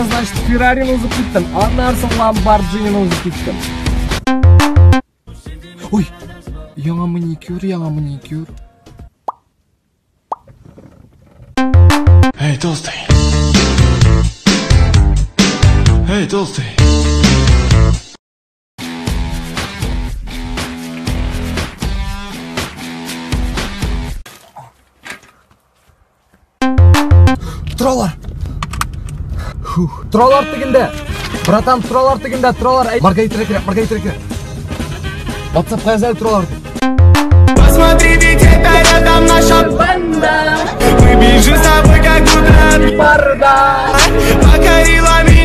значит, Феррарини узып кеттім. Андан соң Ламборджинини узып кеттім. Ой, яңа маникюр. Эй, толстый. Эй, толстый. Тұралар тігінде. Братан, тұралар тігінде, тұралар. Маргарита керек. WhatsApp-қа yazайық тұралар. Посмотри, ведь это рядом наша банда. Мы бежим с тобой, как будто от барда. Покорила меня.